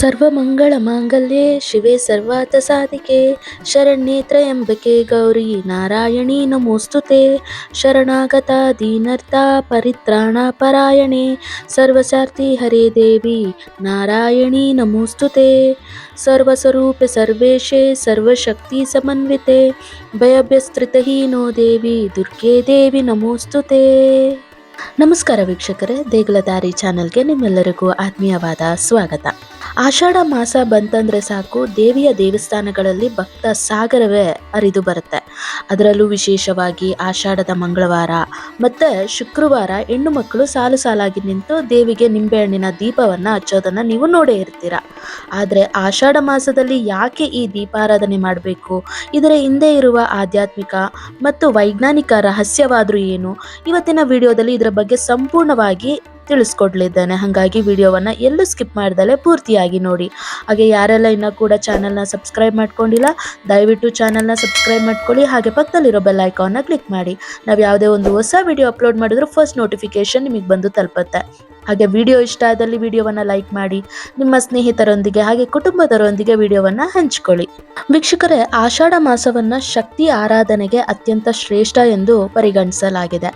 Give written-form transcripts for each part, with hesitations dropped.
ಸರ್ವಮಂಗಳಮಾಂಗಲ್ಯೆ ಶಿವೆ ಸರ್ವಾರ್ಥಸಾಧಿಕೆ ಶರಣ್ಯೆ ತ್ರ್ಯಂಬಕೆ ಗೌರಿ ನಾರಾಯಣಿ ನಮೋಸ್ತುತೆ ಶರಣಾಗತ ದೀನರ್ಥ ಪರಿತ್ರಾಣ ಪರಾಯಣೆ ಸರ್ವಸಾರ್ಥಿ ಹರೇ ದೇವಿ ನಾರಾಯಣಿ ನಮೋಸ್ತುತೆ ಸರ್ವಸ್ವರೂಪೆ ಸರ್ವೇಶೆ ಸರ್ವಶಕ್ತಿ ಸಮನ್ವಿತೆ ಭಯಭ್ಯಸ್ತೃತಹೀನೋ ದೇವಿ ದುರ್ಗೆ ದೇವಿ ನಮೋಸ್ತುತೆ. ನಮಸ್ಕಾರ ವೀಕ್ಷಕರೇ, ದೇಗುಲದಾರಿ ಚಾನೆಲ್ಗೆ ನಿಮ್ಮೆಲ್ಲರಿಗೂ ಆತ್ಮೀಯವಾದ ಸ್ವಾಗತ. ಆಷಾಢ ಮಾಸ ಬಂತಂದ್ರೆ ಸಾಕು ದೇವಿಯ ದೇವಸ್ಥಾನಗಳಲ್ಲಿ ಭಕ್ತ ಸಾಗರವೇ ಹರಿದು ಬರುತ್ತೆ. ಅದರಲ್ಲೂ ವಿಶೇಷವಾಗಿ ಆಷಾಢದ ಮಂಗಳವಾರ ಮತ್ತೆ ಶುಕ್ರವಾರ ಹೆಣ್ಣು ಮಕ್ಕಳು ಸಾಲು ಸಾಲಾಗಿ ನಿಂತು ದೇವಿಗೆ ನಿಂಬೆಹಣ್ಣಿನ ದೀಪವನ್ನ ಹಚ್ಚೋದನ್ನ ನೀವು ನೋಡೇ ಇರ್ತೀರ. ಆದ್ರೆ ಆಷಾಢ ಮಾಸದಲ್ಲಿ ಯಾಕೆ ಈ ದೀಪಾರಾಧನೆ ಮಾಡಬೇಕು, ಇದರ ಹಿಂದೆ ಇರುವ ಆಧ್ಯಾತ್ಮಿಕ ಮತ್ತು ವೈಜ್ಞಾನಿಕ ರಹಸ್ಯವಾದ್ರೂ ಏನು, ಇವತ್ತಿನ ವಿಡಿಯೋದಲ್ಲಿ ಇದರ ಬಗ್ಗೆ ಸಂಪೂರ್ಣವಾಗಿ ತಿಳಿಸ್ಕೊಡ್ಲಿದ್ದೇನೆ. ಹಾಗಾಗಿ ವಿಡಿಯೋವನ್ನ ಎಲ್ಲೂ ಸ್ಕಿಪ್ ಮಾಡ್ದಲೆ ಪೂರ್ತಿಯಾಗಿ ನೋಡಿ. ಹಾಗೆ ಯಾರೆಲ್ಲ ಇನ್ನೂ ಕೂಡ ಚಾನಲ್ನ ಸಬ್ಸ್ಕ್ರೈಬ್ ಮಾಡ್ಕೊಂಡಿಲ್ಲ, ದಯವಿಟ್ಟು ಚಾನಲ್ನ ಸಬ್ಸ್ಕ್ರೈಬ್ ಮಾಡ್ಕೊಳ್ಳಿ. ಹಾಗೆ ಪಕ್ಕದಲ್ಲಿರೋ ಬೆಲ್ ಐಕಾನ್ನ ಕ್ಲಿಕ್ ಮಾಡಿ. ನಾವು ಯಾವುದೇ ಒಂದು ಹೊಸ ವಿಡಿಯೋ ಅಪ್ಲೋಡ್ ಮಾಡಿದ್ರು ಫಸ್ಟ್ ನೋಟಿಫಿಕೇಶನ್ ನಿಮಗೆ ಬಂದು ತಲುಪುತ್ತೆ. ಹಾಗೆ ವಿಡಿಯೋ ಇಷ್ಟ ಆದಲ್ಲಿ ವಿಡಿಯೋವನ್ನ ಲೈಕ್ ಮಾಡಿ, ನಿಮ್ಮ ಸ್ನೇಹಿತರೊಂದಿಗೆ ಹಾಗೆ ಕುಟುಂಬದವರೊಂದಿಗೆ ವಿಡಿಯೋವನ್ನ ಹಂಚಿಕೊಳ್ಳಿ. ವೀಕ್ಷಕರೇ, ಆಷಾಢ ಮಾಸವನ್ನ ಶಕ್ತಿ ಆರಾಧನೆಗೆ ಅತ್ಯಂತ ಶ್ರೇಷ್ಠ ಎಂದು ಪರಿಗಣಿಸಲಾಗಿದೆ.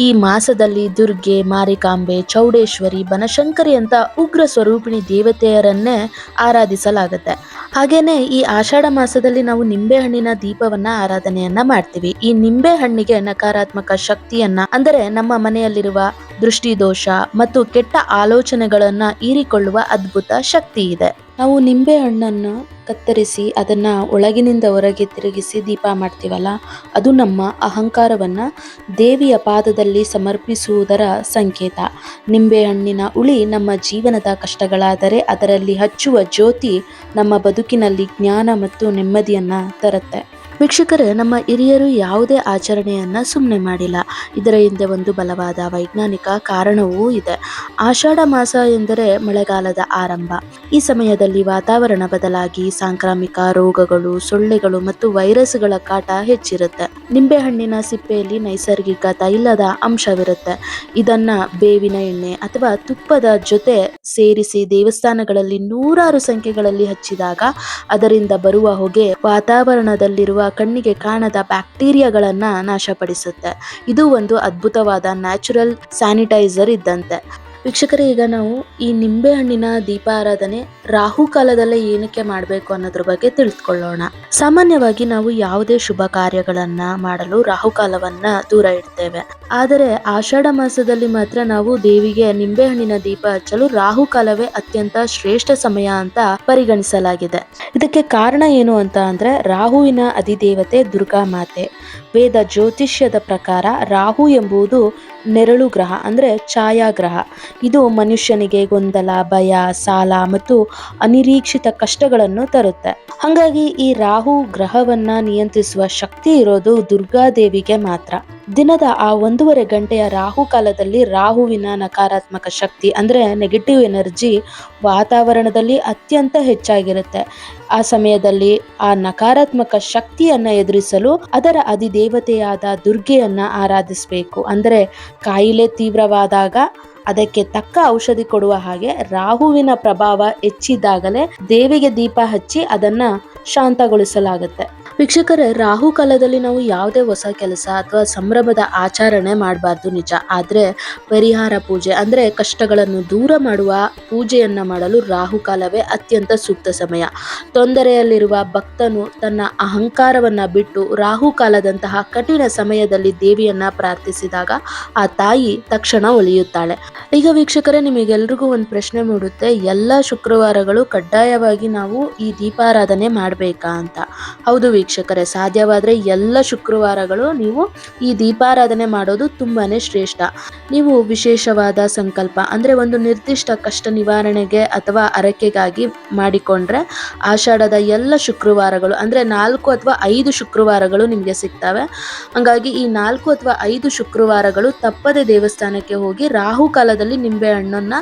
ಈ ಮಾಸದಲ್ಲಿ ದುರ್ಗೆ, ಮಾರಿಕಾಂಬೆ, ಚೌಡೇಶ್ವರಿ, ಬನಶಂಕರಿ ಅಂತ ಉಗ್ರ ಸ್ವರೂಪಿಣಿ ದೇವತೆಯರನ್ನೇ ಆರಾಧಿಸಲಾಗುತ್ತೆ. ಹಾಗೇನೆ ಈ ಆಷಾಢ ಮಾಸದಲ್ಲಿ ನಾವು ನಿಂಬೆಹಣ್ಣಿನ ದೀಪವನ್ನ ಆರಾಧನೆಯನ್ನ ಮಾಡ್ತೀವಿ. ಈ ನಿಂಬೆ ಹಣ್ಣಿಗೆ ನಕಾರಾತ್ಮಕ ಶಕ್ತಿಯನ್ನ, ಅಂದರೆ ನಮ್ಮ ಮನೆಯಲ್ಲಿರುವ ದೃಷ್ಟಿ ದೋಷ ಮತ್ತು ಕೆಟ್ಟ ಆಲೋಚನೆಗಳನ್ನ ಹೀರಿಕೊಳ್ಳುವ ಅದ್ಭುತ ಶಕ್ತಿ ಇದೆ. ನಾವು ನಿಂಬೆ ಹಣ್ಣನ್ನು ಕತ್ತರಿಸಿ ಅದನ್ನ ಒಳಗಿನಿಂದ ಹೊರಗೆ ತಿರುಗಿಸಿ ದೀಪ ಮಾಡ್ತೀವಲ್ಲ, ಅದು ನಮ್ಮ ಅಹಂಕಾರವನ್ನ ದೇವಿಯ ಪಾದದಲ್ಲಿ ಸಮರ್ಪಿಸುವುದರ ಸಂಕೇತ. ನಿಂಬೆ ಹಣ್ಣಿನ ಹುಳಿ ನಮ್ಮ ಜೀವನದ ಕಷ್ಟಗಳಾದರೆ ಅದರಲ್ಲಿ ಹಚ್ಚುವ ಜ್ಯೋತಿ ನಮ್ಮ ಬದುಕಿನಲ್ಲಿ ಜ್ಞಾನ ಮತ್ತು ನೆಮ್ಮದಿಯನ್ನ ತರುತ್ತೆ. ವೀಕ್ಷಕರೇ, ನಮ್ಮ ಹಿರಿಯರು ಯಾವುದೇ ಆಚರಣೆಯನ್ನ ಸುಮ್ಮನೆ ಮಾಡಿಲ್ಲ. ಇದರ ಹಿಂದೆ ಒಂದು ಬಲವಾದ ವೈಜ್ಞಾನಿಕ ಕಾರಣವೂ ಇದೆ. ಆಷಾಢ ಮಾಸ ಎಂದರೆ ಮಳೆಗಾಲದ ಆರಂಭ. ಈ ಸಮಯದಲ್ಲಿ ವಾತಾವರಣ ಬದಲಾಗಿ ಸಾಂಕ್ರಾಮಿಕ ರೋಗಗಳು, ಸೊಳ್ಳೆಗಳು ಮತ್ತು ವೈರಸ್ಗಳ ಕಾಟ ಹೆಚ್ಚಿರುತ್ತೆ. ನಿಂಬೆಹಣ್ಣಿನ ಸಿಪ್ಪೆಯಲ್ಲಿ ನೈಸರ್ಗಿಕ ತೈಲದ ಅಂಶವಿರುತ್ತೆ. ಇದನ್ನ ಬೇವಿನ ಎಣ್ಣೆ ಅಥವಾ ತುಪ್ಪದ ಜೊತೆ ಸೇರಿಸಿ ದೇವಸ್ಥಾನಗಳಲ್ಲಿ ನೂರಾರು ಸಂಖ್ಯೆಗಳಲ್ಲಿ ಹಚ್ಚಿದಾಗ ಅದರಿಂದ ಬರುವ ಹೊಗೆ ವಾತಾವರಣದಲ್ಲಿರುವ ಕಣ್ಣಿಗೆ ಕಾಣದ ಬ್ಯಾಕ್ಟೀರಿಯಾಗಳನ್ನ ನಾಶಪಡಿಸುತ್ತೆ. ಇದು ಒಂದು ಅದ್ಭುತವಾದ ನ್ಯಾಚುರಲ್ ಸ್ಯಾನಿಟೈಸರ್ ಇದ್ದಂತೆ. ವೀಕ್ಷಕರೇ, ಈಗ ನಾವು ಈ ನಿಂಬೆ ಹಣ್ಣಿನ ದೀಪಾರಾಧನೆ ರಾಹುಕಾಲದಲ್ಲೇ ಏನಕ್ಕೆ ಮಾಡಬೇಕು ಅನ್ನೋದ್ರ ಬಗ್ಗೆ ತಿಳಿದುಕೊಳ್ಳೋಣ. ಸಾಮಾನ್ಯವಾಗಿ ನಾವು ಯಾವುದೇ ಶುಭ ಕಾರ್ಯಗಳನ್ನ ಮಾಡಲು ರಾಹುಕಾಲವನ್ನ ದೂರ ಇಡ್ತೇವೆ. ಆದರೆ ಆಷಾಢ ಮಾಸದಲ್ಲಿ ಮಾತ್ರ ನಾವು ದೇವಿಗೆ ನಿಂಬೆ ಹಣ್ಣಿನ ದೀಪ ಹಚ್ಚಲು ರಾಹುಕಾಲವೇ ಅತ್ಯಂತ ಶ್ರೇಷ್ಠ ಸಮಯ ಅಂತ ಪರಿಗಣಿಸಲಾಗಿದೆ. ಇದಕ್ಕೆ ಕಾರಣ ಏನು ಅಂತ ಅಂದ್ರೆ, ರಾಹುವಿನ ಅಧಿದೇವತೆ ದುರ್ಗಾ ಮಾತೆ. ವೇದ ಜ್ಯೋತಿಷ್ಯದ ಪ್ರಕಾರ ರಾಹು ಎಂಬುದು ನೆರಳು ಗ್ರಹ, ಅಂದ್ರೆ ಛಾಯಾಗ್ರಹ. ಇದು ಮನುಷ್ಯನಿಗೆ ಗೊಂದಲ, ಭಯ, ಸಾಲ ಮತ್ತು ಅನಿರೀಕ್ಷಿತ ಕಷ್ಟಗಳನ್ನು ತರುತ್ತೆ. ಹಾಗಾಗಿ ಈ ರಾಹು ಗ್ರಹವನ್ನ ನಿಯಂತ್ರಿಸುವ ಶಕ್ತಿ ಇರೋದು ದುರ್ಗಾದೇವಿಗೆ ಮಾತ್ರ. ದಿನದ ಆ 1.5 ಗಂಟೆಯ ರಾಹು ಕಾಲದಲ್ಲಿ ರಾಹುವಿನ ನಕಾರಾತ್ಮಕ ಶಕ್ತಿ, ಅಂದ್ರೆ ನೆಗೆಟಿವ್ ಎನರ್ಜಿ ವಾತಾವರಣದಲ್ಲಿ ಅತ್ಯಂತ ಹೆಚ್ಚಾಗಿರುತ್ತೆ. ಆ ಸಮಯದಲ್ಲಿ ಆ ನಕಾರಾತ್ಮಕ ಶಕ್ತಿಯನ್ನ ಎದುರಿಸಲು ಅದರ ಅಧಿದೇವತೆಯಾದ ದುರ್ಗೆಯನ್ನ ಆರಾಧಿಸಬೇಕು. ಅಂದ್ರೆ ಕಾಯಿಲೆ ತೀವ್ರವಾದಾಗ ಅದಕ್ಕೆ ತಕ್ಕ ಔಷಧಿ ಕೊಡುವ ಹಾಗೆ ರಾಹುವಿನ ಪ್ರಭಾವ ಹೆಚ್ಚಿದಾಗಲೇ ದೇವಿಗೆ ದೀಪ ಹಚ್ಚಿ ಅದನ್ನ ಶಾಂತಗೊಳಿಸಲಾಗುತ್ತೆ. ವೀಕ್ಷಕರೇ, ರಾಹು ಕಾಲದಲ್ಲಿ ನಾವು ಯಾವುದೇ ಹೊಸ ಕೆಲಸ ಅಥವಾ ಸಂಭ್ರಮದ ಆಚರಣೆ ಮಾಡಬಾರ್ದು ನಿಜ. ಆದ್ರೆ ಪರಿಹಾರ ಪೂಜೆ, ಅಂದ್ರೆ ಕಷ್ಟಗಳನ್ನು ದೂರ ಮಾಡುವ ಪೂಜೆಯನ್ನ ಮಾಡಲು ರಾಹುಕಾಲವೇ ಅತ್ಯಂತ ಸೂಕ್ತ ಸಮಯ. ತೊಂದರೆಯಲ್ಲಿರುವ ಭಕ್ತನು ತನ್ನ ಅಹಂಕಾರವನ್ನ ಬಿಟ್ಟು ರಾಹುಕಾಲದಂತಹ ಕಠಿಣ ಸಮಯದಲ್ಲಿ ದೇವಿಯನ್ನ ಪ್ರಾರ್ಥಿಸಿದಾಗ ಆ ತಾಯಿ ತಕ್ಷಣ ಒಲಿಯುತ್ತಾಳೆ. ಈಗ ವೀಕ್ಷಕರೇ, ನಿಮಗೆಲ್ರಿಗೂ ಒಂದು ಪ್ರಶ್ನೆ ಮೂಡುತ್ತೆ, ಎಲ್ಲ ಶುಕ್ರವಾರಗಳು ಕಡ್ಡಾಯವಾಗಿ ನಾವು ಈ ದೀಪಾರಾಧನೆ ಮಾಡಬೇಕಾ ಅಂತ. ಹೌದು ವೀಕ್ಷಕರೇ, ಸಾಧ್ಯವಾದರೆ ಎಲ್ಲ ಶುಕ್ರವಾರಗಳು ನೀವು ಈ ದೀಪಾರಾಧನೆ ಮಾಡೋದು ತುಂಬಾನೇ ಶ್ರೇಷ್ಠ. ನೀವು ವಿಶೇಷವಾದ ಸಂಕಲ್ಪ, ಅಂದ್ರೆ ಒಂದು ನಿರ್ದಿಷ್ಟ ಕಷ್ಟ ನಿವಾರಣೆಗೆ ಅಥವಾ ಹರಕೆಗಾಗಿ ಮಾಡಿಕೊಂಡ್ರೆ ಆಷಾಢದ ಎಲ್ಲ ಶುಕ್ರವಾರಗಳು, ಅಂದ್ರೆ 4 ಅಥವಾ 5 ಶುಕ್ರವಾರಗಳು ನಿಮಗೆ ಸಿಗ್ತವೆ. ಹಾಗಾಗಿ ಈ 4 ಅಥವಾ 5 ಶುಕ್ರವಾರಗಳು ತಪ್ಪದೆ ದೇವಸ್ಥಾನಕ್ಕೆ ಹೋಗಿ ರಾಹು ಕಾಲದಲ್ಲಿ ನಿಂಬೆ ಹಣ್ಣನ್ನ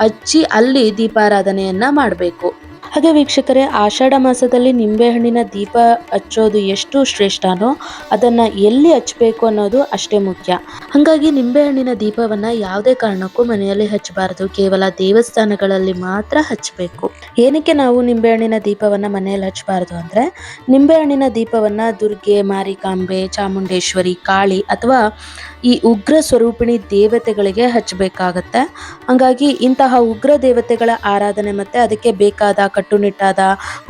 ಹಚ್ಚಿ ಅಲ್ಲಿ ದೀಪಾರಾಧನೆಯನ್ನ ಮಾಡಬೇಕು. ಹಾಗೆ ವೀಕ್ಷಕರೇ, ಆಷಾಢ ಮಾಸದಲ್ಲಿ ನಿಂಬೆಹಣ್ಣಿನ ದೀಪ ಹಚ್ಚೋದು ಎಷ್ಟು ಶ್ರೇಷ್ಠನೋ ಅದನ್ನು ಎಲ್ಲಿ ಹಚ್ಚಬೇಕು ಅನ್ನೋದು ಅಷ್ಟೇ ಮುಖ್ಯ. ಹಾಗಾಗಿ ನಿಂಬೆಹಣ್ಣಿನ ದೀಪವನ್ನು ಯಾವುದೇ ಕಾರಣಕ್ಕೂ ಮನೆಯಲ್ಲಿ ಹಚ್ಚಬಾರದು, ಕೇವಲ ದೇವಸ್ಥಾನಗಳಲ್ಲಿ ಮಾತ್ರ ಹಚ್ಚಬೇಕು. ಏನಕ್ಕೆ ನಾವು ನಿಂಬೆಹಣ್ಣಿನ ದೀಪವನ್ನು ಮನೆಯಲ್ಲಿ ಹಚ್ಚಬಾರದು ಅಂದರೆ, ನಿಂಬೆಹಣ್ಣಿನ ದೀಪವನ್ನು ದುರ್ಗೆ, ಮಾರಿಕಾಂಬೆ, ಚಾಮುಂಡೇಶ್ವರಿ, ಕಾಳಿ ಅಥವಾ ಈ ಉಗ್ರ ಸ್ವರೂಪಿಣಿ ದೇವತೆಗಳಿಗೆ ಹಚ್ಚಬೇಕಾಗತ್ತೆ. ಹಾಗಾಗಿ ಇಂತಹ ಉಗ್ರ ದೇವತೆಗಳ ಆರಾಧನೆ ಮತ್ತು ಅದಕ್ಕೆ ಬೇಕಾದ ಕಟ್ಟುನಿಟ್ಟಾದ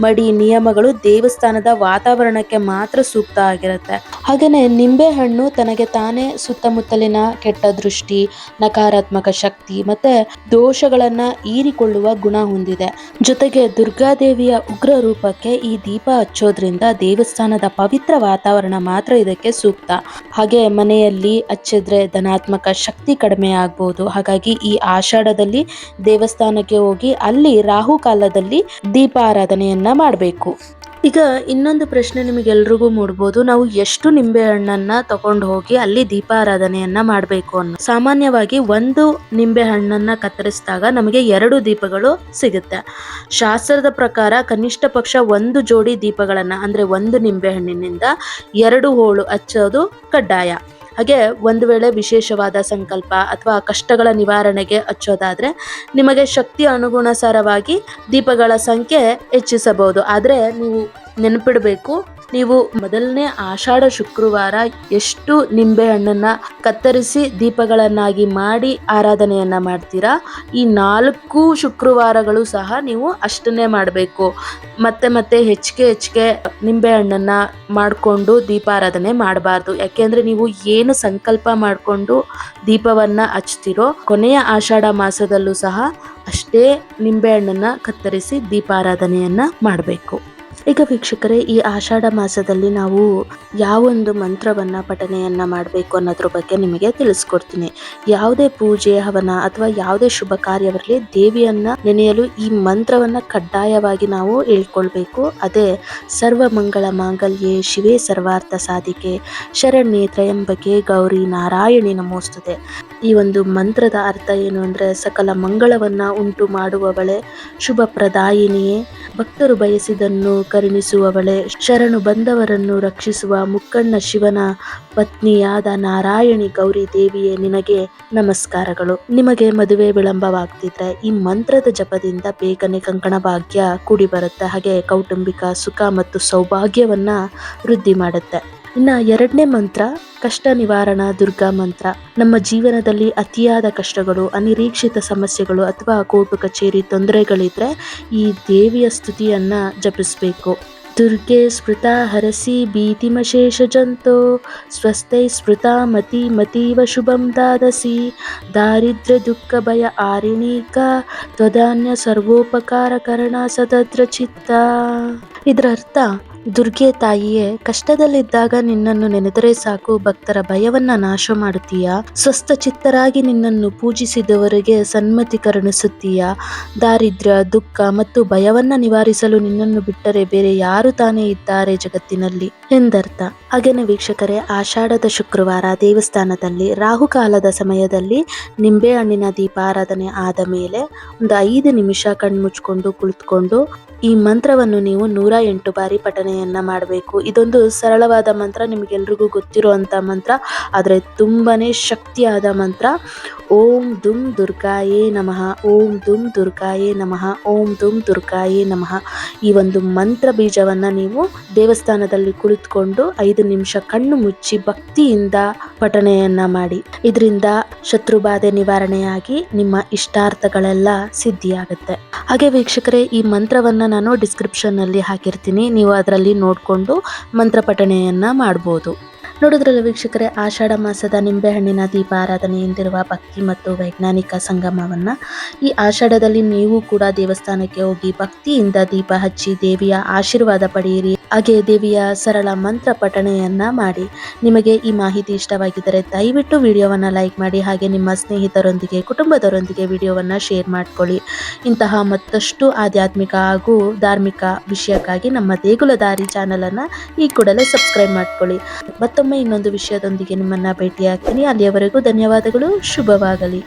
ಮಡಿ ನಿಯಮಗಳು ದೇವಸ್ಥಾನದ ವಾತಾವರಣಕ್ಕೆ ಮಾತ್ರ ಸೂಕ್ತ ಆಗಿರುತ್ತೆ. ಹಾಗೆಯೇ ನಿಂಬೆಹಣ್ಣು ತನಗೆ ತಾನೇ ಸುತ್ತಮುತ್ತಲಿನ ಕೆಟ್ಟ ದೃಷ್ಟಿ, ನಕಾರಾತ್ಮಕ ಶಕ್ತಿ ಮತ್ತೆ ದೋಷಗಳನ್ನ ಹೀರಿಕೊಳ್ಳುವ ಗುಣ ಹೊಂದಿದೆ. ಜೊತೆಗೆ ದುರ್ಗಾದೇವಿಯ ಉಗ್ರ ರೂಪಕ್ಕೆ ಈ ದೀಪ ಹಚ್ಚೋದ್ರಿಂದ ದೇವಸ್ಥಾನದ ಪವಿತ್ರ ವಾತಾವರಣ ಮಾತ್ರ ಇದಕ್ಕೆ ಸೂಕ್ತ. ಹಾಗೆ ಮನೆಯಲ್ಲಿ ಹಚ್ಚಿದ್ರೆ ಧನಾತ್ಮಕ ಶಕ್ತಿ ಕಡಿಮೆ ಆಗ್ಬೋದು. ಹಾಗಾಗಿ ಈ ಆಷಾಢದಲ್ಲಿ ದೇವಸ್ಥಾನಕ್ಕೆ ಹೋಗಿ ಅಲ್ಲಿ ರಾಹುಕಾಲದಲ್ಲಿ ದೀಪಾರಾಧನೆಯನ್ನ ಮಾಡಬೇಕು. ಈಗ ಇನ್ನೊಂದು ಪ್ರಶ್ನೆ ನಿಮಗೆಲ್ರಿಗೂ ಮೂಡ್ಬೋದು, ನಾವು ಎಷ್ಟು ನಿಂಬೆ ಹಣ್ಣನ್ನ ತಗೊಂಡು ಹೋಗಿ ಅಲ್ಲಿ ದೀಪಾರಾಧನೆಯನ್ನ ಮಾಡಬೇಕು ಅನ್ನೋ. ಸಾಮಾನ್ಯವಾಗಿ ಒಂದು ನಿಂಬೆ ಹಣ್ಣನ್ನ ಕತ್ತರಿಸಿದಾಗ ನಮಗೆ 2 ದೀಪಗಳು ಸಿಗುತ್ತೆ. ಶಾಸ್ತ್ರದ ಪ್ರಕಾರ ಕನಿಷ್ಠ ಪಕ್ಷ 1 ಜೋಡಿ ದೀಪಗಳನ್ನ ಅಂದ್ರೆ 1 ನಿಂಬೆ ಹಣ್ಣಿನಿಂದ 2 ಹೋಳು ಹಚ್ಚೋದು ಕಡ್ಡಾಯ. ಹಾಗೆ ಒಂದು ವೇಳೆ ವಿಶೇಷವಾದ ಸಂಕಲ್ಪ ಅಥವಾ ಕಷ್ಟಗಳ ನಿವಾರಣೆಗೆ ಹಚ್ಚೋದಾದ್ರೆ ನಿಮಗೆ ಶಕ್ತಿ ಅನುಗುಣಸಾರವಾಗಿ ದೀಪಗಳ ಸಂಖ್ಯೆ ಹೆಚ್ಚಿಸಬಹುದು. ಆದರೆ ನೀವು ನೆನಪಿಡಬೇಕು, ನೀವು ಮೊದಲನೇ ಆಷಾಢ ಶುಕ್ರವಾರ ಎಷ್ಟು ನಿಂಬೆ ಹಣ್ಣನ್ನ ಕತ್ತರಿಸಿ ದೀಪಗಳನ್ನಾಗಿ ಮಾಡಿ ಆರಾಧನೆಯನ್ನ ಮಾಡ್ತೀರಾ, ಈ 4 ಶುಕ್ರವಾರಗಳು ಸಹ ನೀವು ಅಷ್ಟನ್ನೇ ಮಾಡಬೇಕು. ಮತ್ತೆ ಹೆಚ್ಚಿಗೆ ನಿಂಬೆ ಹಣ್ಣನ್ನ ಮಾಡಿಕೊಂಡು ದೀಪಾರಾಧನೆ ಮಾಡಬಾರ್ದು. ಯಾಕೆಂದ್ರೆ ನೀವು ಏನು ಸಂಕಲ್ಪ ಮಾಡಿಕೊಂಡು ದೀಪವನ್ನ ಹಚ್ತಿರೋ ಕೊನೆಯ ಆಷಾಢ ಮಾಸದಲ್ಲೂ ಸಹ ಅಷ್ಟೇ ನಿಂಬೆ ಹಣ್ಣನ್ನ ಕತ್ತರಿಸಿ ದೀಪಾರಾಧನೆಯನ್ನ ಮಾಡಬೇಕು. ಈಗ ವೀಕ್ಷಕರೇ, ಈ ಆಷಾಢ ಮಾಸದಲ್ಲಿ ನಾವು ಯಾವೊಂದು ಮಂತ್ರವನ್ನ ಪಠನೆಯನ್ನ ಮಾಡಬೇಕು ಅನ್ನೋದ್ರ ಬಗ್ಗೆ ನಿಮಗೆ ತಿಳಿಸ್ಕೊಡ್ತೀನಿ. ಯಾವುದೇ ಪೂಜೆ, ಹವನ ಅಥವಾ ಯಾವುದೇ ಶುಭ ಕಾರ್ಯವರಲಿ ದೇವಿಯನ್ನ ನೆನೆಯಲು ಈ ಮಂತ್ರವನ್ನ ಕಡ್ಡಾಯವಾಗಿ ನಾವು ಹೇಳ್ಕೊಳ್ಬೇಕು. ಅದೇ ಸರ್ವ ಮಂಗಳ ಮಾಂಗಲ್ಯೆ ಶಿವೇ ಸರ್ವಾರ್ಥ ಸಾಧಿಕೆ ಶರಣ್ಯೆ ತ್ರಯಂಬಕೆ ಗೌರಿ ನಾರಾಯಣಿ ನಮೋಸ್ತುತೆ. ಈ ಒಂದು ಮಂತ್ರದ ಅರ್ಥ ಏನು ಅಂದ್ರೆ, ಸಕಲ ಮಂಗಳವನ್ನ ಉಂಟು ಮಾಡುವವಳೆ, ಶುಭ ಪ್ರದಾಯಿನಿಯೇ, ಭಕ್ತರು ಬಯಸಿದನ್ನು ಕರುಣಿಸುವವಳೆ, ಶರಣು ಬಂದವರನ್ನು ರಕ್ಷಿಸುವ ಮುಕ್ಕಣ್ಣ ಶಿವನ ಪತ್ನಿಯಾದ ನಾರಾಯಣಿ ಗೌರಿ ದೇವಿಯೇ ನಿನಗೆ ನಮಸ್ಕಾರಗಳು. ನಿಮಗೆ ಮದುವೆ ವಿಳಂಬವಾಗ್ತಿದ್ರೆ ಈ ಮಂತ್ರದ ಜಪದಿಂದ ಬೇಗನೆ ಕಂಕಣ ಭಾಗ್ಯ ಕೂಡಿ ಬರುತ್ತೆ. ಹಾಗೆ ಕೌಟುಂಬಿಕ ಸುಖ ಮತ್ತು ಸೌಭಾಗ್ಯವನ್ನ ವೃದ್ಧಿ ಮಾಡುತ್ತೆ. ಇನ್ನ 2ನೇ ಮಂತ್ರ ಕಷ್ಟ ನಿವಾರಣಾ ದುರ್ಗಾ ಮಂತ್ರ. ನಮ್ಮ ಜೀವನದಲ್ಲಿ ಅತಿಯಾದ ಕಷ್ಟಗಳು, ಅನಿರೀಕ್ಷಿತ ಸಮಸ್ಯೆಗಳು ಅಥವಾ ಕೋರ್ಟು ಕಚೇರಿ ತೊಂದರೆಗಳಿದ್ರೆ ಈ ದೇವಿಯ ಸ್ತುತಿಯನ್ನ ಜಪಿಸಬೇಕು. ದುರ್ಗೆ ಸ್ಮೃತ ಹರಸಿ ಭೀತಿಮಶೇಷ ಜಂತೋ ಸ್ವಸ್ಥೈ ಸ್ಮೃತ ಮತೀವ ಶುಭಂ ದಾದಸಿ ದಾರಿದ್ರ್ಯ ದುಃಖ ಭಯ ಆರಿಣೀಕ ತ್ವಧಾನ್ಯ ಸರ್ವೋಪಕಾರ ಕರಣ ಸದದ್ರ ಚಿತ್ತ. ಇದರ ಅರ್ಥ, ದುರ್ಗೆ ತಾಯಿಯೇ, ಕಷ್ಟದಲ್ಲಿದ್ದಾಗ ನಿನ್ನನ್ನು ನೆನೆದರೆ ಸಾಕು, ಭಕ್ತರ ಭಯವನ್ನ ನಾಶ ಮಾಡುತ್ತೀಯಾ. ಸ್ವಸ್ಥ ಚಿತ್ತರಾಗಿ ನಿನ್ನನ್ನು ಪೂಜಿಸಿದವರಿಗೆ ಸನ್ಮತಿ ಕರುಣಿಸುತ್ತೀಯಾ. ದಾರಿದ್ರ್ಯ, ದುಃಖ ಮತ್ತು ಭಯವನ್ನ ನಿವಾರಿಸಲು ನಿನ್ನನ್ನು ಬಿಟ್ಟರೆ ಬೇರೆ ಯಾರು ತಾನೇ ಇದ್ದಾರೆ ಜಗತ್ತಿನಲ್ಲಿ ಎಂದರ್ಥ. ಹಾಗೇನೆ ವೀಕ್ಷಕರೇ, ಆಷಾಢದ ಶುಕ್ರವಾರ ದೇವಸ್ಥಾನದಲ್ಲಿ ರಾಹುಕಾಲದ ಸಮಯದಲ್ಲಿ ನಿಂಬೆಹಣ್ಣಿನ ದೀಪಾರಾಧನೆ ಆದ ಮೇಲೆ ಒಂದು 5 ನಿಮಿಷ ಕಣ್ಮುಚ್ಕೊಂಡು ಕುಳಿತುಕೊಂಡು ಈ ಮಂತ್ರವನ್ನು ನೀವು 108 ಬಾರಿ ಪಠನೆಯನ್ನ ಮಾಡಬೇಕು. ಇದೊಂದು ಸರಳವಾದ ಮಂತ್ರ, ನಿಮಗೆಲ್ರಿಗೂ ಗೊತ್ತಿರುವಂತ ಮಂತ್ರ, ಆದರೆ ತುಂಬಾನೇ ಶಕ್ತಿಯಾದ ಮಂತ್ರ. ಓಂ ದುಂ ದುರ್ಗಾಯೇ ನಮಃ, ಓಂ ದುಂ ದುರ್ಗಾಯೇ ನಮಃ, ಓಂ ದುಂ ದುರ್ಗಾಯೇ ನಮಃ. ಈ ಒಂದು ಮಂತ್ರ ಬೀಜವನ್ನ ನೀವು ದೇವಸ್ಥಾನದಲ್ಲಿ ಕುಳಿತುಕೊಂಡು 5 ನಿಮಿಷ ಕಣ್ಣು ಮುಚ್ಚಿ ಭಕ್ತಿಯಿಂದ ಪಠನೆಯನ್ನ ಮಾಡಿ. ಇದರಿಂದ ಶತ್ರುಬಾಧೆ ನಿವಾರಣೆಯಾಗಿ ನಿಮ್ಮ ಇಷ್ಟಾರ್ಥಗಳೆಲ್ಲ ಸಿದ್ಧಿಯಾಗುತ್ತೆ. ಹಾಗೆ ವೀಕ್ಷಕರೇ, ಈ ಮಂತ್ರವನ್ನ ನಾನು ಡಿಸ್ಕ್ರಿಪ್ಷನ್ ನಲ್ಲಿ ಹಾಕಿರ್ತೀನಿ, ನೀವು ಅದರಲ್ಲಿ ನೋಡಿಕೊಂಡು ಮಂತ್ರ ಪಠಣೆಯನ್ನ ಮಾಡಬಹುದು. ನೋಡಿದ್ರಲ್ಲ ವೀಕ್ಷಕರೇ, ಆಷಾಢ ಮಾಸದ ನಿಂಬೆಹಣ್ಣಿನ ದೀಪಾರಾಧನೆ ಎಂದಿರುವ ಭಕ್ತಿ ಮತ್ತು ವೈಜ್ಞಾನಿಕ ಸಂಗಮವನ್ನ ಈ ಆಷಾಢದಲ್ಲಿ ನೀವು ಕೂಡ ದೇವಸ್ಥಾನಕ್ಕೆ ಹೋಗಿ ಭಕ್ತಿಯಿಂದ ದೀಪ ಹಚ್ಚಿ ದೇವಿಯ ಆಶೀರ್ವಾದ ಪಡೆಯಿರಿ. ಹಾಗೆ ದೇವಿಯ ಸರಳ ಮಂತ್ರ ಪಠಣೆಯನ್ನ ಮಾಡಿ. ನಿಮಗೆ ಈ ಮಾಹಿತಿ ಇಷ್ಟವಾಗಿದ್ದರೆ ದಯವಿಟ್ಟು ವಿಡಿಯೋವನ್ನ ಲೈಕ್ ಮಾಡಿ. ಹಾಗೆ ನಿಮ್ಮ ಸ್ನೇಹಿತರೊಂದಿಗೆ, ಕುಟುಂಬದವರೊಂದಿಗೆ ವಿಡಿಯೋವನ್ನ ಶೇರ್ ಮಾಡ್ಕೊಳ್ಳಿ. ಇಂತಹ ಮತ್ತಷ್ಟು ಆಧ್ಯಾತ್ಮಿಕ ಹಾಗೂ ಧಾರ್ಮಿಕ ವಿಷಯಕ್ಕಾಗಿ ನಮ್ಮ ದೇಗುಲ ದಾರಿ ಚಾನಲ್ ಅನ್ನ ಈ ಕೂಡಲೇ ಸಬ್ಸ್ಕ್ರೈಬ್ ಮಾಡ್ಕೊಳ್ಳಿ. ಮತ್ತೊಮ್ಮೆ ಇನ್ನೊಂದು ವಿಷಯದೊಂದಿಗೆ ನಿಮ್ಮನ್ನ ಭೇಟಿಯಾಗ್ತೀನಿ. ಅಲ್ಲಿಯವರೆಗೂ ಧನ್ಯವಾದಗಳು. ಶುಭವಾಗಲಿ.